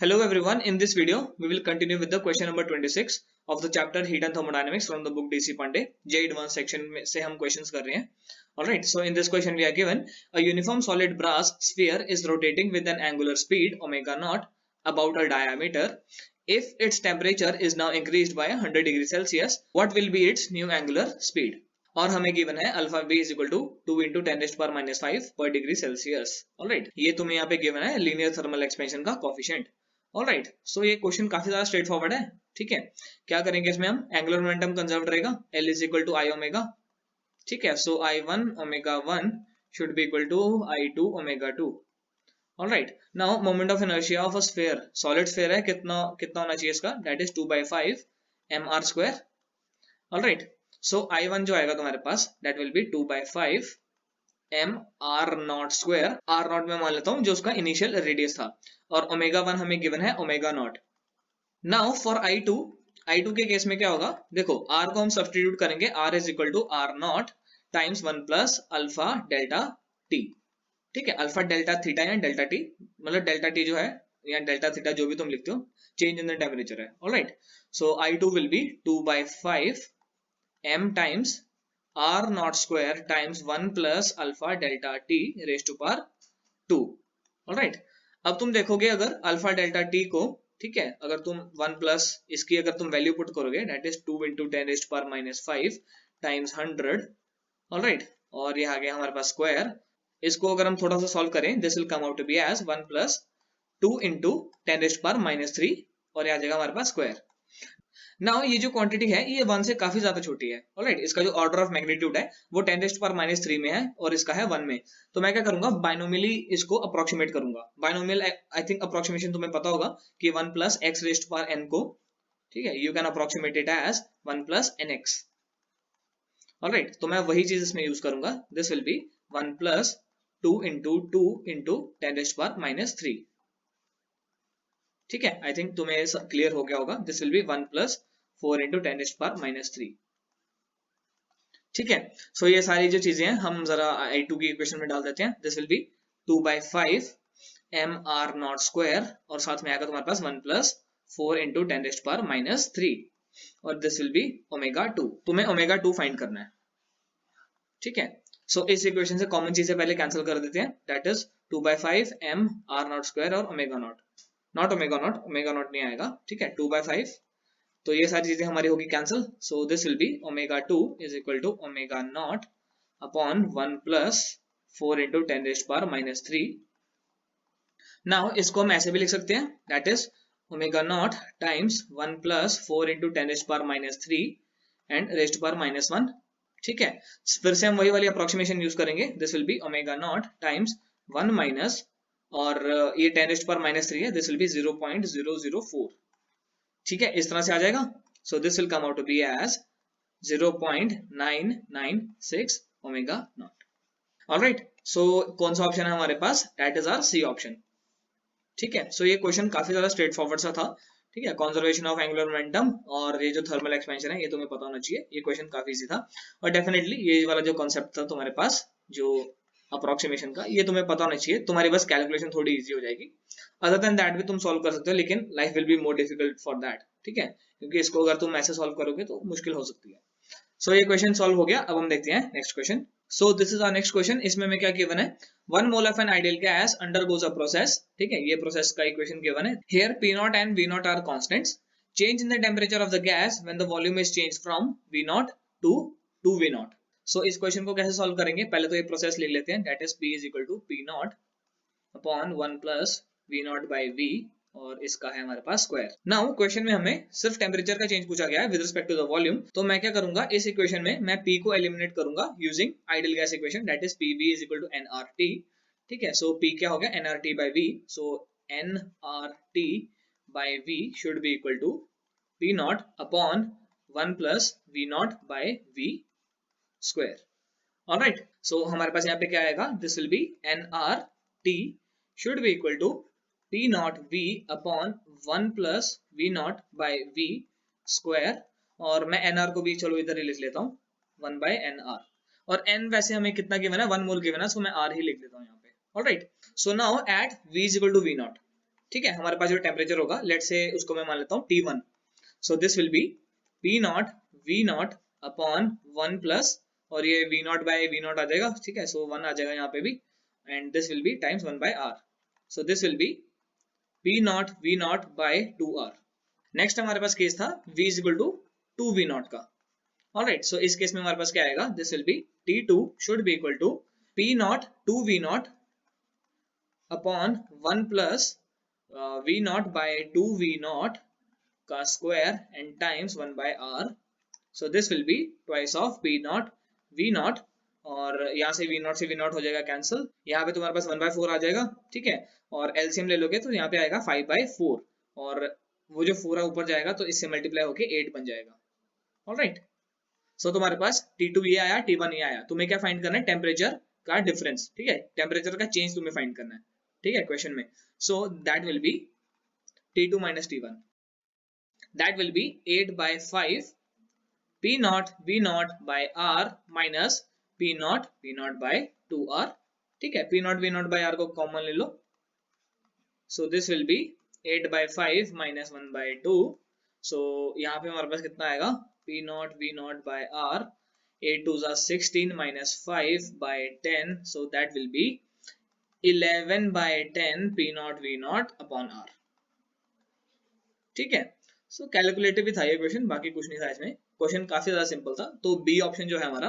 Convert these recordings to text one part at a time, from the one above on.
Hello everyone, in this video we will continue with the question number 26 of the chapter Heat and Thermodynamics from the book DC Pandey J Advanced section में से हम questions कर रहे हैं. Alright, so in this question we are given a uniform solid brass sphere is rotating with an angular speed omega naught about a diameter. If its temperature is now increased by 100 degrees Celsius, what will be its new angular speed? और हमें given है alpha b is equal to 2 into ten raised पर minus 5 पर degree Celsius. Alright, ये तुम्हें यहाँ पे given है लीनियर थर्मल एक्सपेंशन का कोफिशिएंट. ऑलराइट, सो ये क्वेश्चन काफी ज्यादा स्ट्रेट फॉरवर्ड है. ठीक है, क्या करेंगे इसमें हम एंगुलर मोमेंटम कंजर्व रहेगा L is equal to I omega. ठीक है, so I one omega one should be equal to I two omega two. Alright, now moment of inertia of a sphere, solid sphere है, कितना कितना होना चाहिए इसका, that is 2/5 mr square. Alright, so I1 जो आएगा तुम्हारे पास that will be 2/5 m r not square. r not में मान लेता हूं जो उसका इनिशियल रेडियस था, और ओमेगा वन हमें गिवन है omega naught. Now for I2 के केस में क्या होगा, देखो r को हम सब्स्टिट्यूट करेंगे, r is equal to r not times 1 plus alpha delta t. ठीक है, अल्फा डेल्टा थीटा या डेल्टा टी, मतलब डेल्टा टी जो है या डेल्टा थीटा जो भी तुम लिखते हो, चेंज इन द टेम्परेचर है. Alright, so I2 will be 2/5 m times r naught square times 1 plus alpha delta t raised to power 2. Alright, अब तुम देखोगे अगर अल्फा डेल्टा t को, ठीक है, अगर तुम 1 प्लस इसकी अगर तुम वैल्यू पुट करोगे that is 2 into ten raised पर माइनस 5 टाइम्स 100. ऑलराइट, और ये आ गया हमारे पास स्क्वायर. इसको अगर हम थोड़ा सा सॉल्व करें this will come out to be as 1 plus 2 into ten raised पर माइनस 3, और ये आ जाएगा हमारे पास स्क्वायर. नाउ ये जो क्वांटिटी है ये 1 से काफी ज्यादा छोटी है. ऑलराइट, इसका जो ऑर्डर ऑफ मैग्नीट्यूड है वो 10 रेस्ट पर माइनस 3 में है और इसका है 1 में. तो मैं क्या करूंगा, बाइनोमियली इसको अप्रोक्सीमेट करूंगा. बाइनोमियल आई थिंक अप्रोक्सीमेशन तुम्हें पता होगा कि 1 plus x raised power n को, ठीक है, you can approximate it as 1 plus n x. Alright, तो मैं वही चीज इसमें यूज करूंगा. This will be 1 plus 2 into 10 raised पर माइनस 3. ठीक है, आई थिंक तुम्हें क्लियर हो गया होगा. This will be 1 plus 4 into ten raised पर माइनस 3. ठीक है, सो ये सारी जो चीजें हैं हम जरा I2 की इक्वेशन में डाल देते हैं. This will be 2/5 m r not square, और साथ में आएगा तुम्हारे पास 1 प्लस 4 इंटू टेन रेस्ट पर माइनस 3, और दिस विल बी ओमेगा 2. तुम्हें ओमेगा 2 फाइंड करना है. ठीक है, सो इस इक्वेशन से कॉमन चीजें पहले कैंसिल कर देते हैं, that is 2/5 m r not square और omega not, not omega not, omega not नहीं आएगा. ठीक है, 2/5, तो ये सारी चीजें हमारी होगी cancel. So this will be omega 2 is equal to omega not upon 1 plus 4 into ten raised पर माइनस 3. नाउ इसको हम ऐसे भी लिख सकते हैं, that is omega not times 1 plus 4 into ten raised पर माइनस 3 एंड रेस्ट पर माइनस 1. ठीक है, फिर से हम वही वाली अप्रोक्सीमेशन यूज करेंगे. This will be omega not times 1 minus, और ये 10 रेस्ट पर माइनस 3 है, दिस विल बी 0.004. ठीक है, इस तरह से आ जाएगा. So this will come out to be as 0.996 omega not. Alright, so कौन सा ऑप्शन है हमारे पास, that is our C option. ठीक है, सो ये क्वेश्चन काफी ज्यादा स्ट्रेट फॉरवर्ड सा था. ठीक है, कंजर्वेशन ऑफ एंगुलर मोमेंटम और ये जो थर्मल एक्सपेंशन है ये तुम्हें पता होना चाहिए. ये क्वेश्चन काफी इजी था, और डेफिनेटली ये वाला जो कॉन्सेप्ट था तुम्हारे पास जो अप्रोक्सीमेशन का, ये तुम्हें पता होना चाहिए. तुम्हारी बस कैलकुलेशन थोड़ी इजी हो जाएगी. अदर देन दैट भी तुम सॉल्व कर सकते हो, लेकिन life will be more difficult for that. ठीक है, क्योंकि इसको अगर तुम ऐसे सॉल्व करोगे तो मुश्किल हो सकती है. सो ये क्वेश्चन सॉल्व हो गया. अब हम देखते हैं next question. So this is our next question. इसमें मैं क्या गिवन है, 1 mole of an ideal gas undergoes a process. ठीक है, ये प्रोसेस का इक्वेशन गिवन है. Here P not and V not are constants. Change in the temperature of the gas when the volume is change from V not to 2V not. So इस question को कैसे solve करेंगे, पहले तो ये process लिख लेते हैं, that is P is equal to P not upon 1 plus V not by V, और इसका है हमारे पास स्क्वायर. नाउ क्वेश्चन में हमें सिर्फ टेम्परेचर का चेंज पूछा गया है with respect to the volume. तो मैं क्या करूंगा, इस इक्वेशन में मैं P को एलिमिनेट करूंगा using ideal gas equation, that is PV is equal to nRT. ठीक है, सो P क्या हो गया, nRT by V. So nRT by V should be equal to P not upon 1 plus V not by V square. Alright, so हमारे पास यहाँ पे क्या आएगा, this will be nRT should be equal to P naught V upon 1 plus V naught by V square, और मैं NR को भी चलो इधर ही लिख लेता हूँ 1 by NR, और N वैसे हमें कितना गिवन है, 1 मोल गिवन है, सो मैं R ही लिख देता हूँ यहाँ पे. Alright, so now at V is equal to V naught. ठीक है, हमारे पास जो टेम्परेचर होगा, लेट से उसको मैं मान लेता हूँ T1. So this will be P not V not upon 1 plus, और ये V not by V not आ जाएगा, ठीक है, सो 1 आ जाएगा यहाँ पे भी, and this will be times 1 by R. So this will be P not V not by 2R. Next हमारे पास केस था V is equal to 2V not का. ऑलराइट, सो इस केस में हमारे पास क्या आएगा, this will be T2 should be equal to P not 2V not upon 1 plus V not by 2V not का square and times 1 by R. So this will be twice of P not V not, और यहाँ से V not से V not हो जाएगा cancel, यहाँ पे तुम्हारे पास 1 बाय 4 आ जाएगा, ठीक है, और LCM ले लोगे तो यहाँ पे आएगा 5 बाय 4, और वो जो 4 है ऊपर जाएगा तो इससे मल्टीप्लाई होके 8 बन जाएगा. ऑलराइट, सो तुम्हारे पास T2 ये आया, T1 ये आया, तुम्हें क्या फाइंड करना है, टेम्परेचर का डिफरेंस, ठीक है, टेम्परेचर का चेंज तुम्हें फाइंड करना है, ठीक है, क्वेश्चन में. सो that will be T2 minus T1, that will be 8 by 5 P naught V naught by R minus P naught V naught by 2R. ठीक है, P naught V naught by R को common ले लो, so this will be 8 by 5 minus 1 by 2. so यहाँ पे हमारे पास कितना आएगा, P naught V naught by R, 8 2s are 16 minus 5 by 10, so that will be 11 by 10 P naught V naught upon R. ठीक है, सो calculative भी था ये क्वेश्चन, बाकी कुछ नहीं था इसमें, क्वेश्चन काफी ज्यादा सिंपल था, तो बी ऑप्शन जो है हमारा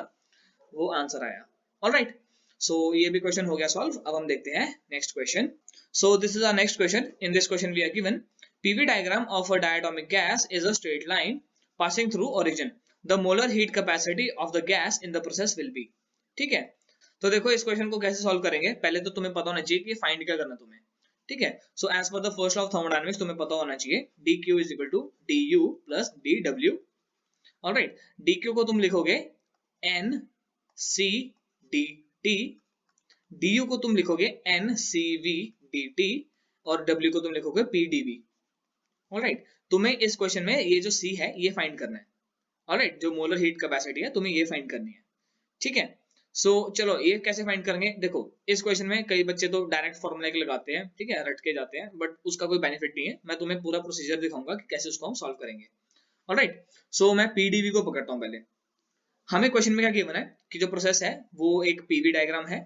वो आंसर आया. ऑलराइट, सो ये भी क्वेश्चन हो गया सॉल्व. अब हम देखते हैं next question. So this is our next question. In this question we are given PV diagram of a diatomic gas is a straight line passing through origin. The molar heat capacity of the gas in the process will be. ठीक है, तो देखो इस question को कैसे solve करेंगे, पहले तो तुम्हें पता होना चाहिए कि फाइंड क्या करना तुम्हें. ठीक है, so as per the first law of thermodynamics तुम्हें पता होना चाहिए dq is equal to du plus dw. Alright, dq को तुम लिखोगे n c dt, du को तुम लिखोगे n c v dt, और w को तुम लिखोगे p dv. ऑलराइट, तुम्हें इस क्वेश्चन में ये जो c है ये फाइंड करना है. ऑलराइट, जो मोलर हीट कैपेसिटी है तुम्हें ये फाइंड करनी है. ठीक है, सो चलो ये कैसे फाइंड करेंगे. देखो इस क्वेश्चन में कई बच्चे तो डायरेक्ट फॉर्मूला के लगाते हैं, ठीक है, रट के जाते हैं, बट उसका कोई बेनिफिट नहीं है. मैं तुम्हें पूरा प्रोसीजर दिखाऊंगा कि कैसे उसको हम सॉल्व करेंगे. ऑलराइट, सो मैं पीडीवी को पकड़ता हूँ. पहले हमें क्वेश्चन में क्या गिवन है कि जो प्रोसेस है वो एक पीवी डायग्राम है,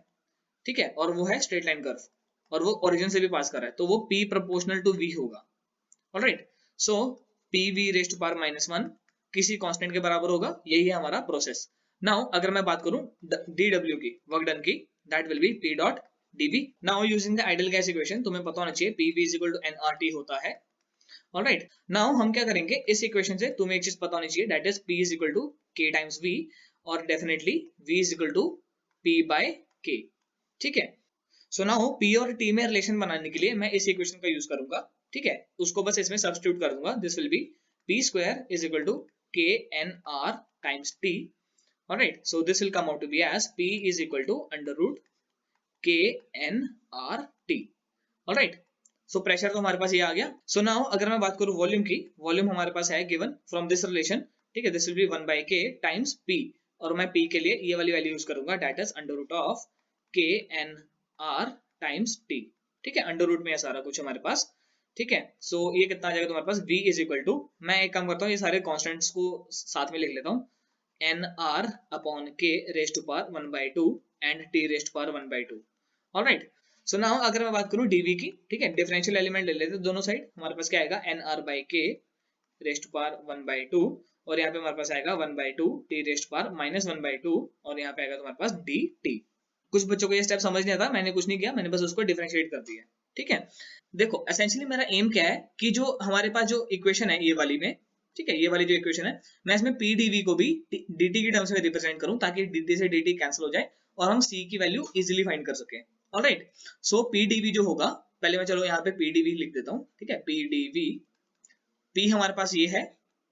ठीक है, और वो है स्ट्रेट लाइन कर्व, और वो ओरिजिन से भी पास कर रहा है, तो वो P प्रोपोर्शनल टू V होगा. Alright, so PV raised to power -1 किसी कांस्टेंट के बराबर होगा, यही है हमारा प्रोसेस. नाउ अगर मैं बात करूं dw की, वर्क डन की, that will be P dot dv. Now using the ideal gas equation तुम्हें पता होना चाहिए PV is equal to nRT होता है. ऑलराइट, नाउ हम क्या करेंगे, इस इक्वेशन से तुम्हें एक चीज पता होनी चाहिए, that is P is equal to K times V, और definitely V is equal to P by K. ठीक है, सो नाउ P और T में रिलेशन बनाने के लिए मैं इस इक्वेशन का यूज करूंगा. ठीक है, उसको बस इसमें सब्स्टिट्यूट कर दूंगा. This will be P square is equal to KNR times T. Alright, so this will come out to be as P is equal to under root KNRT. Alright, so pressure तो हमारे पास ये आ गया. So now अगर मैं बात करूँ volume की, volume हमारे पास है given from this relation. ठीक है, this will be 1 by K times P, और मैं P के लिए ये वाली वैल्यू यूज करूंगा, that is under root of KNR times T. ठीक है, अंडर रूट में है सारा कुछ हमारे पास. ठीक है, सो ये कितना आ जाएगा तुम्हारे पास, V इज इक्वल टू, मैं एक काम करता हूँ, ये सारे कॉन्स्टेंट्स को साथ में लिख लेता हूँ, nr upon k raised to power 1 by 2 and t raised to power 1 by 2. Alright, so now अगर मैं बात करूं dv की, ठीक है, डिफरेंशियल एलिमेंट ले लेते हैं दोनों साइड. हमारे पास क्या आएगा, nr by k raised to power 1 by 2, और यहाँ पे हमारे पास आएगा 1 by 2 t raised to power -1 by 2, और यहाँ पे आएगा तुम्हारे पास dt. कुछ बच्चों को ये स्टेप समझ नहीं आता, मैंने कुछ नहीं किया, मैंने बस उसको डिफरेंशिएट कर दिया. ठीक है, देखो एसेंशियली मेरा एम क्या है कि जो हमारे पास जो इक्वेशन है ये वाली में, ठीक है, ये वाली जो इक्वेशन है, मैं इसमें PdV को भी dt की टर्म्स में रिप्रेजेंट करूं, ताकि dt से dt कैंसिल हो जाए और हम C की वैल्यू इजीली फाइंड कर सकें. ऑलराइट, सो PdV जो होगा, पहले मैं चलो यहाँ पे PdV लिख देता हूँ. ठीक है, PdV, P हमारे पास ये है,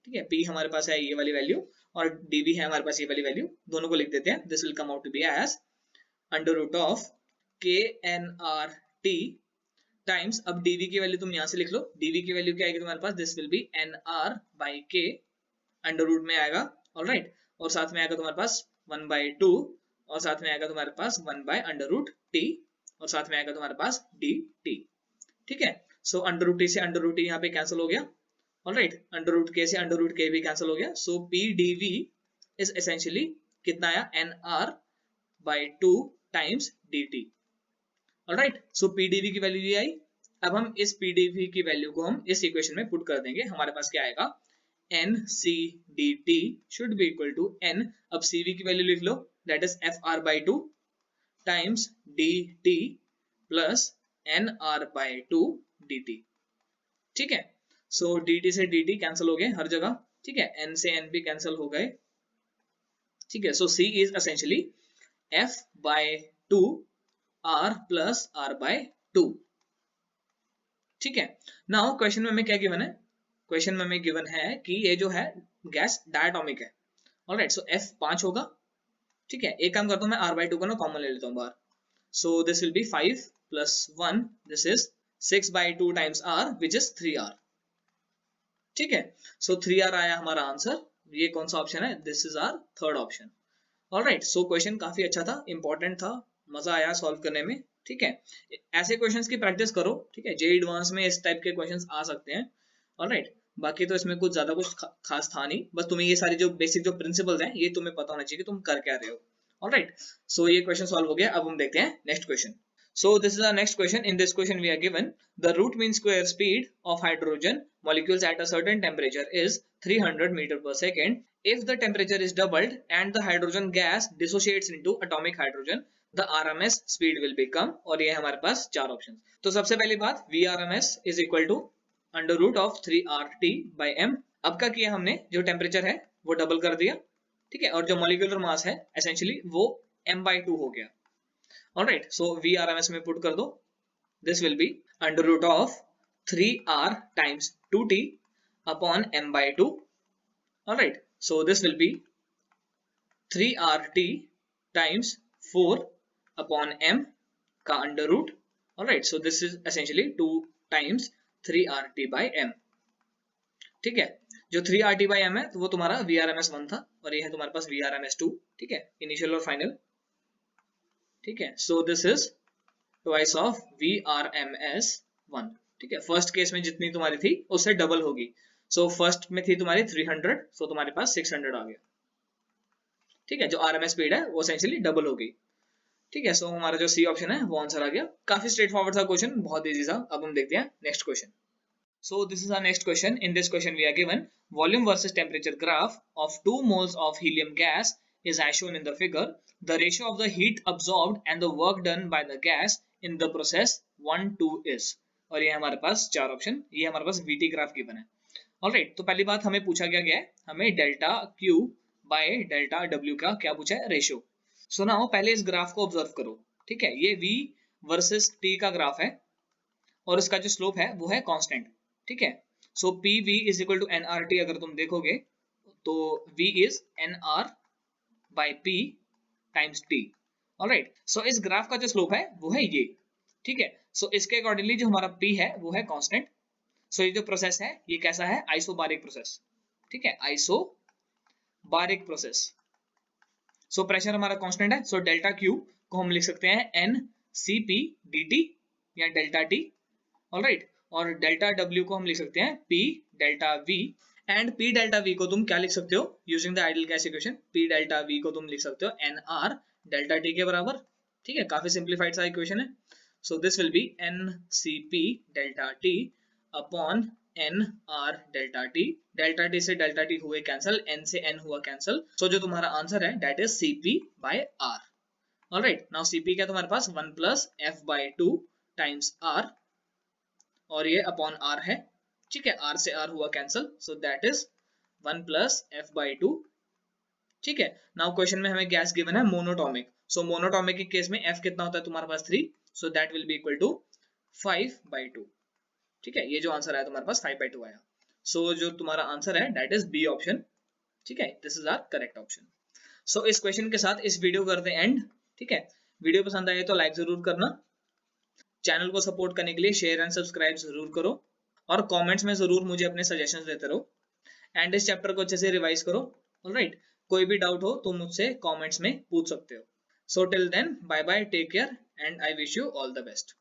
ठीक है, P हमारे पास है ये वाली वैल्यू, और dV है हमारे पास ये वाली वैल्यू, दोनों को लिख देते हैं. This will come out to be as under root of KNRT times, अब dv की वैल्यू तुम यहाँ से लिख लो, dv की वैल्यू क्या आएगी तुम्हारे पास, this will be nr by k, under root में आएगा. ऑलराइट, और साथ में आएगा तुम्हारे पास 1 by 2, और साथ में आएगा तुम्हारे पास 1 by अंडर रूट t, और साथ में आएगा तुम्हारे पास dt. ठीक है, सो अंडर रूट टी से अंडर रूट टी यहाँ पे कैंसिल हो गया, ऑलराइट, अंडर रूट के से अंडर रूट के भी कैंसिल हो गया, so P D V is essentially कितना आया, N R by 2 times D T, alright, so P D V की वैल्यू ये आई। अब हम इस पी डी वी की वैल्यू को हम इस इक्वेशन में पुट कर देंगे, हमारे पास क्या आएगा, N C D T should be equal to N, अब सी वी की वैल्यू लिख लो, that is F R by 2 times D T plus N R by 2 D T, ठीक है, सो डी टी से डी टी कैंसिल हो गए हर जगह, ठीक है, एन से एन भी कैंसिल हो गए, ठीक है, so C is essentially F by 2 R plus R by 2, ठीक है। नाउ क्वेश्चन में हमें क्या गिवन है, क्वेश्चन में हमें गिवन है कि ये जो है गैस डायटोमिक है, ऑलराइट, सो एफ 5 होगा, ठीक है, एक काम करता हूं मैं r बाई 2 को ना कॉमन ले लेता हूं बाहर, सो this will B 5 plus 1, this is 6 by 2 times r which is 3r, ठीक है, सो 3r आया हमारा आंसर, ये कौन सा ऑप्शन है, this is our third option, alright, so question काफी अच्छा था, इंपॉर्टेंट था, मजा आया सॉल्व करने में, ठीक है, ऐसे क्वेश्चंस की प्रैक्टिस करो, ठीक है, जेईई एडवांस में इस टाइप के क्वेश्चंस आ सकते हैं, ऑलराइट, बाकी तो इसमें कुछ ज्यादा कुछ खास था नहीं, बस तुम्हें ये सारी जो बेसिक जो प्रिंसिपल्स हैं ये तुम्हें पता होना चाहिए कि तुम कर क्या रहे हो, ऑलराइट, सो ये क्वेश्चन सॉल्व हो गया, अब हम देखते हैं next question. So this is our next question. In this question we are given the root mean square speed of hydrogen molecules at a certain temperature is 300 meter per second. If the temperature is doubled and the hydrogen gas dissociates into atomic hydrogen, the RMS speed will become, और ये हमारे पास चार option. तो सबसे पहली बात VRMS is equal to under root of 3RT by m। अब क्या किया हमने, जो टेम्परेचर है वो डबल कर दिया, ठीक है, और जो मॉलिक्यूलर मास है एसेंशियली वो m/2 हो गया, alright, so VRMS में पुट कर दो, this will be under root of 3R times 2T upon m/2, alright, so this will be 3RT times 4 upon m का under root, alright, so this is essentially 2 times 3RT by m, ठीक है, जो 3RT by m है तो वो तुम्हारा VRMS 1 था और ये है तुम्हारे पास VRMS 2, ठीक है, इनिशियल और फाइनल, ठीक है, so this is twice of VRMS 1, ठीक है, फर्स्ट केस में जितनी तुम्हारी थी उससे डबल होगी, सो फर्स्ट में थी तुम्हारी 300, सो तुम्हारे पास 600 आ गया, ठीक है, जो RMS स्पीड है वो एसेंशियली डबल हो गई, ठीक है, सो हमारा जो सी ऑप्शन है वो आंसर आ गया, काफी स्ट्रेट फॉरवर्ड था क्वेश्चन, बहुत इजी था। अब हम देखते हैं next question. So this is our next question. In this question we are given volume versus temperature graph of 2 moles of helium gas is as shown in the figure. The ratio of the heat absorbed and the work done by the gas in the process 1:2 is, और ये हमारे पास चार option, ये हमारे पास VT graph given है, alright, तो पहली बात हमें पूछा गया है, हमें delta Q by delta W का क्या पूछा है, रेशियो। सो नाउ पहले इस ग्राफ को ऑब्जर्व करो, ठीक है, ये V वर्सेस T का ग्राफ है और इसका जो स्लोप है वो है कांस्टेंट, ठीक है, so P V is equal to N R T, अगर तुम देखोगे तो V is N R by P times T, alright, so इस ग्राफ का जो स्लोप है वो है ये, ठीक है, सो इसके अकॉर्डिंगली जो हमारा P है वो है कांस्टेंट, सो ये जो प्रोसेस है ये कैसा है, आइसोबारिक प्रोसेस, ठीक है, आइसोबारिक प्रोसेस, सो प्रेशर हमारा कांस्टेंट है, सो डेल्टा Q को हम लिख सकते हैं n c p d t या डेल्टा टी, ऑलराइट, और डेल्टा W को हम लिख सकते हैं P delta V, and P delta V को तुम क्या लिख सकते हो, using the ideal gas equation, P delta V को तुम लिख सकते हो NR डेल्टा T के बराबर, ठीक है, काफी सिंप्लीफाइड सा इक्वेशन है, so this will be NCP delta T upon NR delta T, delta T से डेल्टा T हुए कैंसिल, N से N हुआ कैंसिल, सो जो तुम्हारा आंसर है that is CP by R, alright, now CP क्या तुम्हारे पास 1 plus F by 2 times R, और ये अपॉन R है, ठीक है, R से R हुआ cancel, so that is 1 plus F by 2, ठीक है, नाउ क्वेश्चन में हमें गैस गिवन है मोनोटॉमिक, सो मोनोटॉमिक के केस में F कितना होता है तुम्हारे पास 3, so that will be equal to 5 by 2, ठीक है, ये जो आंसर आया तुम्हारे पास 5 बाई 2 आया, सो जो तुम्हारा आंसर है दैट इज बी ऑप्शन, ठीक है, this is our correct option. So इस क्वेश्चन के साथ इस वीडियो करते हैं एंड, ठीक है, वीडियो पसंद आए तो लाइक जरूर करना, चैनल को सपोर्ट करने के लिए शेयर एंड सब्सक्राइब जरूर करो, और कमेंट्स में जरूर मुझे अपने सजेशंस देते रहो, एंड इस चैप्टर को अच्छे से रिवाइज करो, ऑलराइट, कोई भी डाउट हो तो मुझसे कमेंट्स में पूछ सकते हो। So till then bye bye, take care and I wish you all the best.